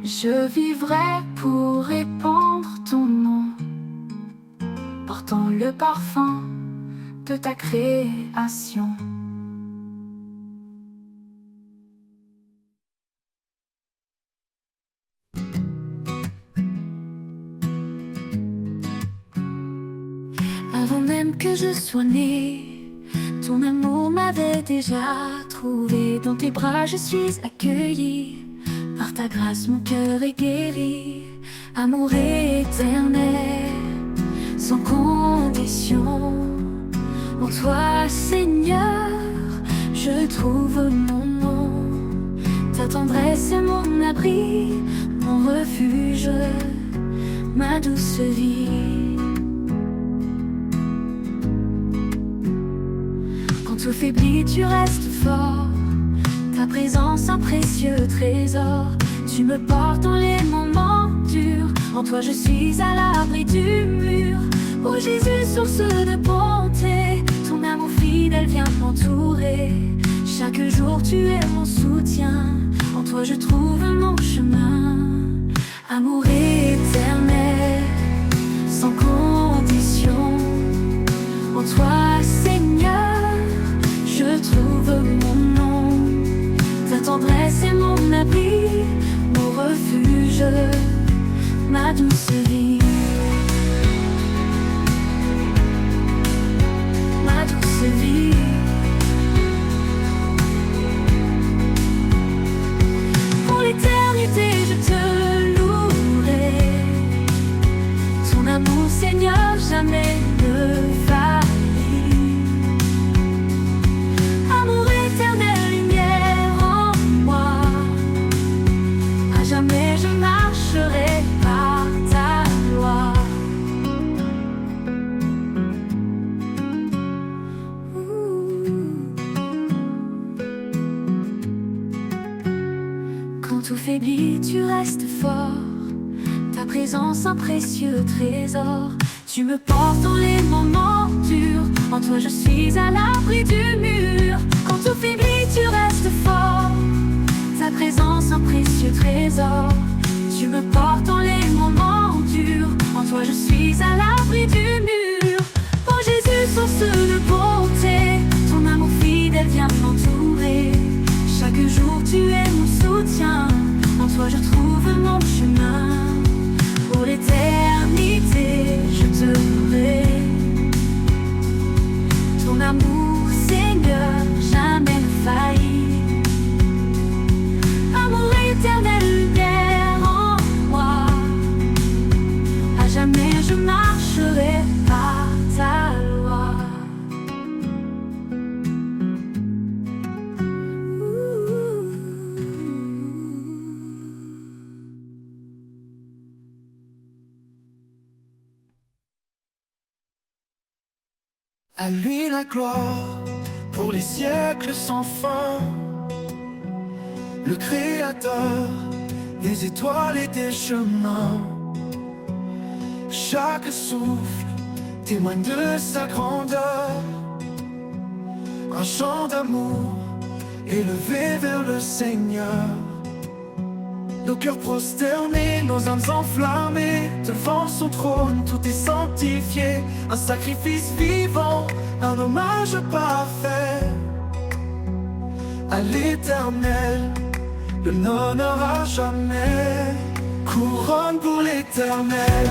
S2: Je vivrai pour répandre ton nom, portant le parfum de ta création. Avant même que je sois née, ton amour m'avait déjà trouvé. Dans tes bras je suis accueillie, par ta grâce mon cœur est guéri. Amour éternel, sans condition, en toi Seigneur, je trouve mon nom. Ta tendresse est mon abri, mon refuge, ma douce vie. Quand tout faiblit, tu restes fort, ta présence un précieux trésor. Tu me portes dans les moments durs, en toi je suis à l'abri du mur. Oh Jésus, source de bonté, ton amour fidèle vient m'entourer. Chaque jour tu es mon soutien, en toi je trouve mon chemin. Amour éternel, sans condition, en toi Seigneur, je trouve mon nom. Ta tendresse est mon abri, mon refuge, ma douce vie. Ma douce vie. Pour l'éternité je te louerai, ton amour Seigneur jamais ne faillit. Amour éternel, lumière en moi, à jamais je marcherai par ta loi. Quand tout faiblit, tu restes fort, ta présence un précieux trésor. Tu me portes dans les moments durs, en toi je suis à l'abri du mur. Quand tout faiblit, tu restes fort, ta présence un précieux trésor. Tu me portes dans les moments durs, en toi je suis à l'abri du mur. Oh Jésus, source de bonté, ton amour fidèle vient m'entourer. Chaque jour tu es mon soutien, en toi je trouve mon chemin. Pour l'éternité je te louerai. Ton amour Seigneur jamais ne faillit. Amour éternel, lumière en moi. À jamais je marcherai par ta loi.
S1: À lui la gloire pour les siècles sans fin. Le Créateur des étoiles et des chemins. Chaque souffle témoigne de sa grandeur. Un chant d'amour élevé vers le Seigneur. Nos cœurs prosternés, nos âmes enflammées, devant son trône, tout est sanctifié. Un sacrifice vivant, un hommage parfait. À l'Éternel, le l'honneur à jamais. Couronne pour l'Éternel,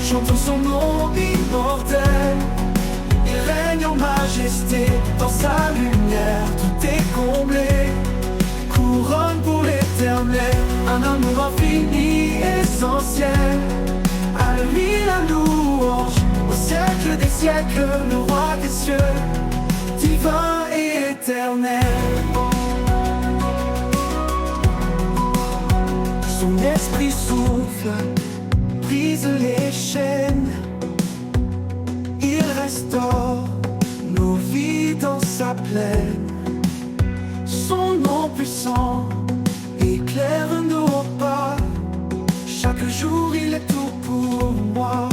S1: chantons son nom immortel. Il règne en majesté, dans sa lumière, tout est comblé. Couronne pour l'Éternel, un amour infini, essentiel. À lui la louange, au siècle des siècles, le roi des cieux, divin et éternel. Son esprit souffle, brise les chaînes. Il restaure nos vies dans sa plaine. Son nom puissant éclaire nos pas. Chaque jour il est tout pour moi.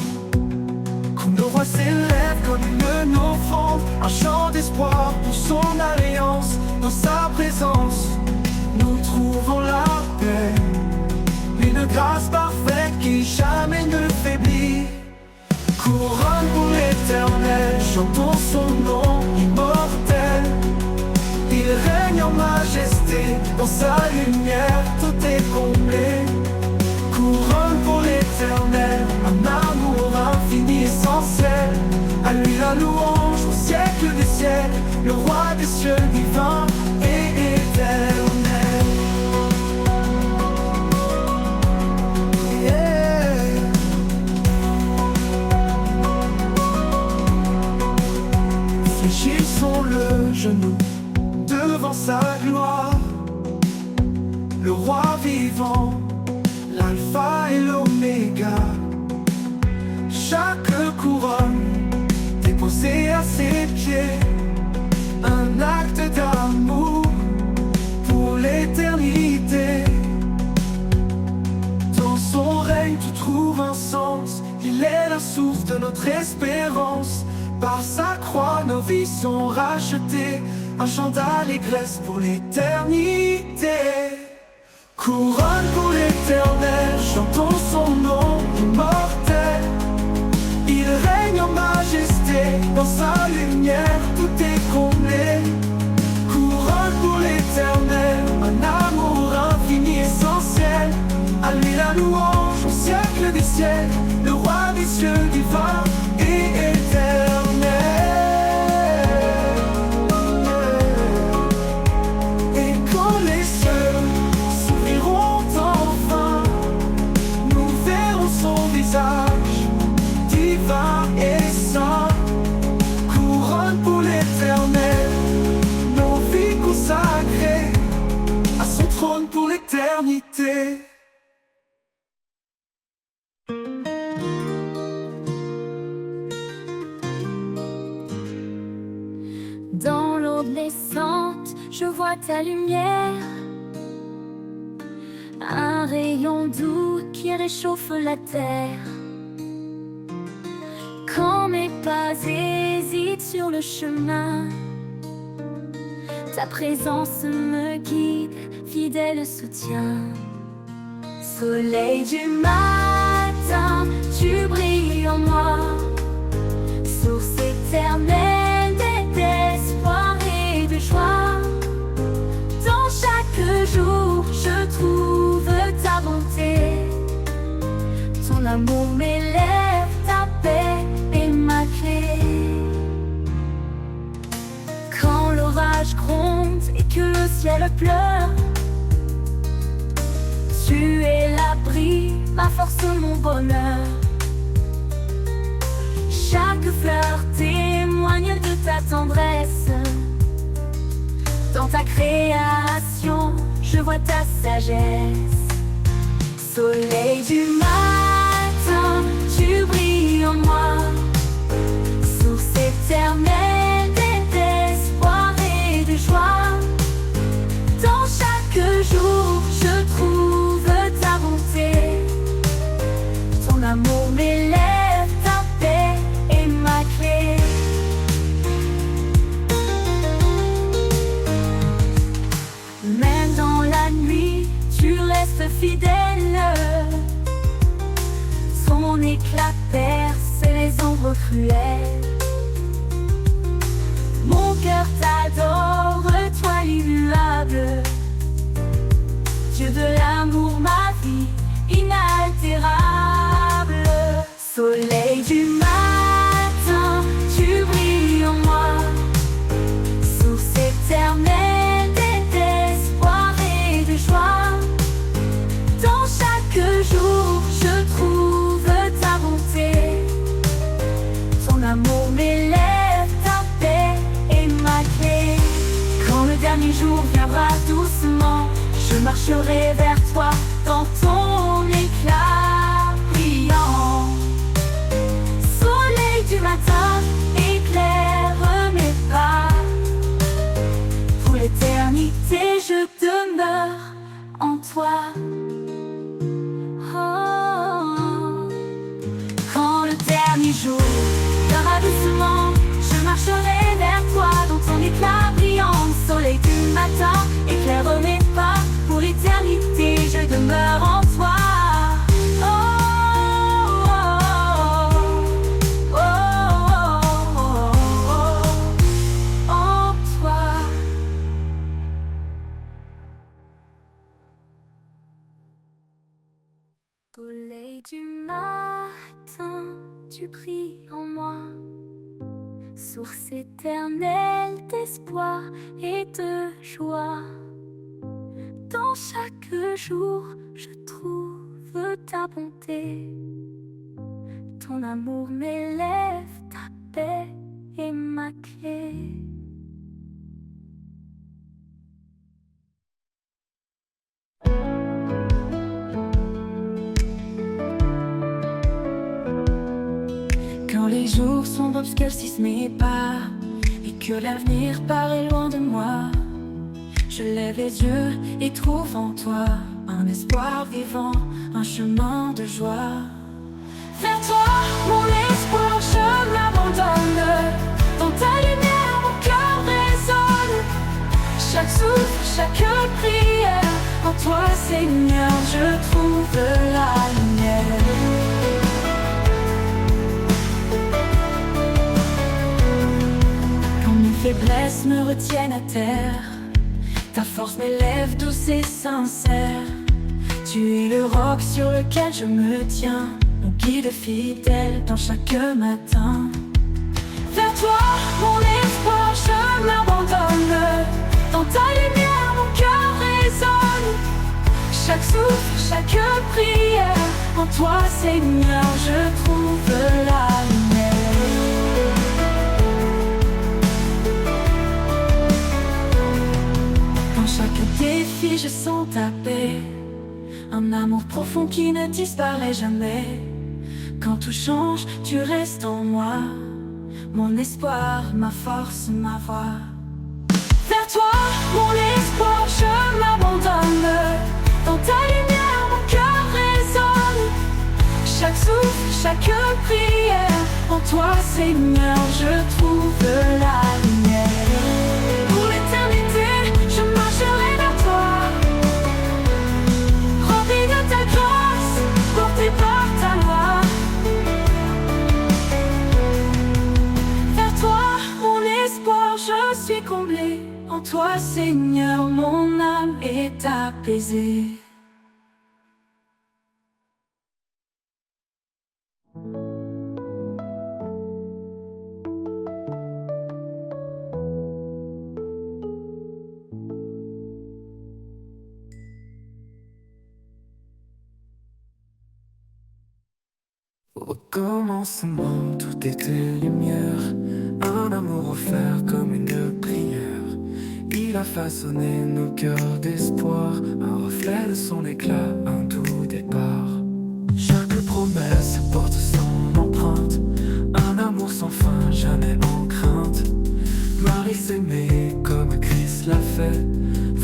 S1: Comme le roi s'élève comme une offrande, un chant d'espoir pour son alliance. Dans sa présence, nous trouvons la paix. Une grâce parfaite qui jamais ne faiblit. Couronne pour l'Éternel, chantons son nom immortel. Il règne en majesté, dans sa lumière, tout est comblé. Couronne pour l'Éternel, un amour infini, essentiel. À lui la louange, au siècle des siècles, le roi des cieux, divin et éternel. Yeah. Fléchissons le genou devant sa gloire, le roi vivant, l'alpha et l'oméga. Chaque couronne déposée à ses pieds, un acte d'amour pour l'éternité. Dans son règne tout trouve un sens, il est la source de notre espérance. Par sa croix nos vies sont rachetées, un chant d'allégresse pour l'éternité. Couronne pour l'Éternel, chantons son nom immortel. Il règne en majesté, dans sa lumière, tout est comblé. Couronne pour l'Éternel, un amour infini, essentiel. À lui la louange, au siècle des siècles, le roi des cieux, divin et éternel. Divin et saint, couronne pour l'Éternel, nos vies consacrées à son trône pour l'éternité.
S2: Dans l'aube naissante, je vois ta lumière. un rayon doux qui réchauffe la terre. Quand mes pas hésitent sur le chemin, ta présence me guide, fidèle soutien. Soleil du matin, tu brilles en moi, source éternelle d'espoir et de joie. Dans chaque jour, je trouve ta bonté, ton amour m'élève, ta paix est ma clé. Quand l'orage gronde et que le ciel pleure, tu es l'abri, ma force, mon bonheur. Chaque fleur témoigne de ta tendresse. Dans ta création, je vois ta sagesse. Soleil du matin, tu brilles en moi, source éternelle d'espoir et de joie. Dans chaque jour, je trouve ta bonté, ton amour m'élève, ta paix est ma clé. Même dans la nuit, tu restes fidèle, ton éclat perce les ombres cruelles. Mon cœur t'adore, toi l'immuable, Dieu de l'amour, ma vie inaltérable. Soleil du matin, tu brilles en moi, source éternelle d'espoir et de joie. Dans chaque jour, je trouve ta bonté, ton amour m'élève, ta paix est ma clé. Quand le dernier jour viendra doucement, je marcherai vers toi dans ton éclat brillant. Soleil du matin, éclaire mes pas. Pour l'éternité, je demeure en toi. Oh. Quand le dernier jour viendra doucement, je marcherai vers toi dans ton éclat brillant. Soleil du matin, éclaire mes pas. Pour l'éternité, je demeure en toi. Oh, oh, oh, oh, oh, oh, en toi. Soleil du matin, tu brilles en moi, source éternelle d'espoir et de joie. Dans chaque jour, je trouve ta bonté, ton amour m'élève, ta paix est ma clé. Quand les jours sombres obscurcissent mes pas et que l'avenir paraît loin de moi, je lève les yeux et trouve en toi un espoir vivant, un chemin de joie. Vers toi, mon espoir, je m'abandonne. Dans ta lumière, mon cœur résonne. Chaque souffle, chaque prière, en toi, Seigneur, je trouve la lumière. Quand mes faiblesses me retiennent à terre, ta force m'élève, douce et sincère. Tu es le roc sur lequel je me tiens, mon guide fidèle dans chaque matin. Vers toi, mon espoir, je m'abandonne. Dans ta lumière, mon cœur résonne. Chaque souffle, chaque prière, en toi, Seigneur, je trouve la lumière. Dans chaque défi, je sens ta paix, un amour profond qui ne disparaît jamais. Quand tout change, tu restes en moi, mon espoir, ma force, ma voix. Vers toi, mon espoir, je m'abandonne. Dans ta lumière, chaque prière, en toi Seigneur je trouve la lumière. Pour l'éternité je marcherai vers toi, rempli de ta grâce, porté par ta loi. Vers toi mon espoir je suis comblé, en toi Seigneur mon âme est apaisée.
S1: Au commencement, tout était lumière, un amour offert comme une prière. Il a façonné nos cœurs d'espoir, un reflet de son éclat, un doux départ. Chaque promesse porte son empreinte, un amour sans fin, jamais en crainte. Marie s'aimait comme Christ l'a fait,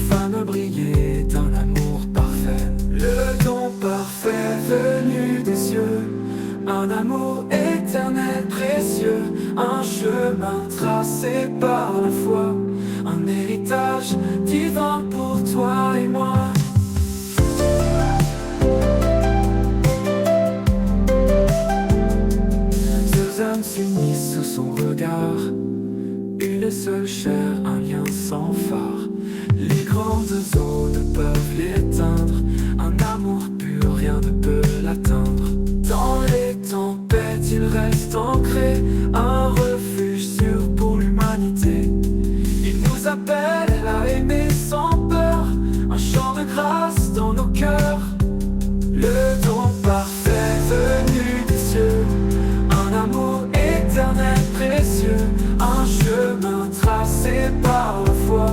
S1: femme brillait d'un amour parfait. Le don parfait venu des cieux, un amour éternel précieux, un chemin tracé par la foi, un héritage divin pour toi et moi. Deux âmes s'unissent sous son regard, une seule chair, un lien sans phare. Les grandes eaux ne peuvent l'éteindre, un amour pur, rien ne peut l'atteindre. Dans les tempêtes, il reste ancré, un refuge sûr pour l'humanité. Il nous appelle à aimer sans peur, un chant de grâce dans nos cœurs. Le don parfait venu des cieux, un amour éternel précieux, un chemin tracé par la foi,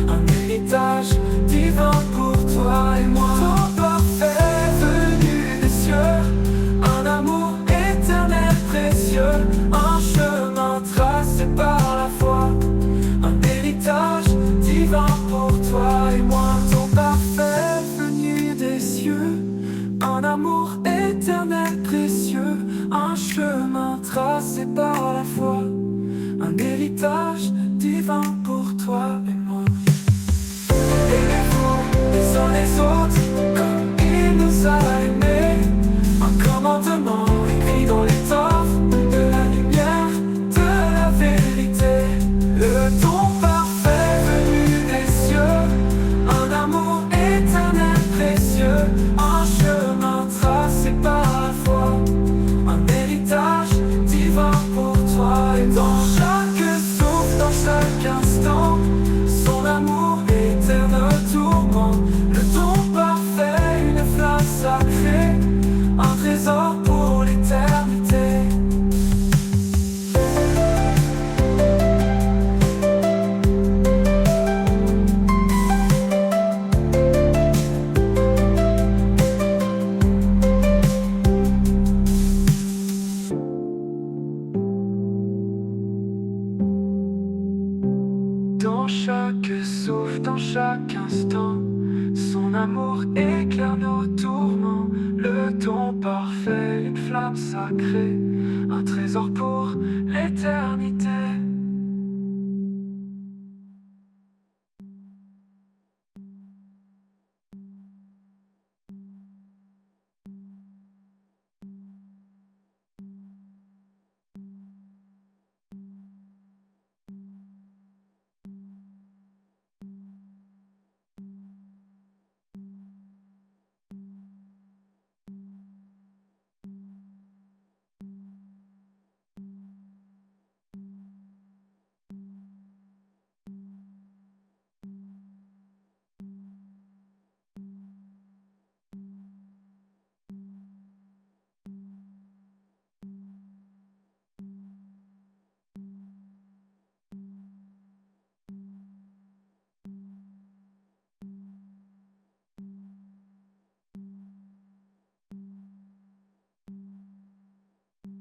S1: un héritage divin pour toi et moi. Don parfait venu des cieux, un amour éternel précieux, un chemin tracé par la foi, un héritage divin pour toi et moi. Ton parfait venu des cieux, un amour éternel précieux, un chemin tracé par la foi, un héritage divin pour toi et moi. Aimez-vous les uns les autres comme il nous a aimés, un commandement écrit dans l'étoffe de la lumière, de la vérité. Le don parfait venu des cieux, un amour éternel précieux, un chemin tracé par la foi, un héritage divin pour toi. Et dans chaque souffle, dans chaque instant, son amour éternel tourment. Le don parfait, une flamme sacrée, un trésor pour l'éternité. Dans chaque souffle, dans chaque instant, son amour éclaire nos tourments. Le don parfait, une flamme sacrée, un trésor pour l'éternité.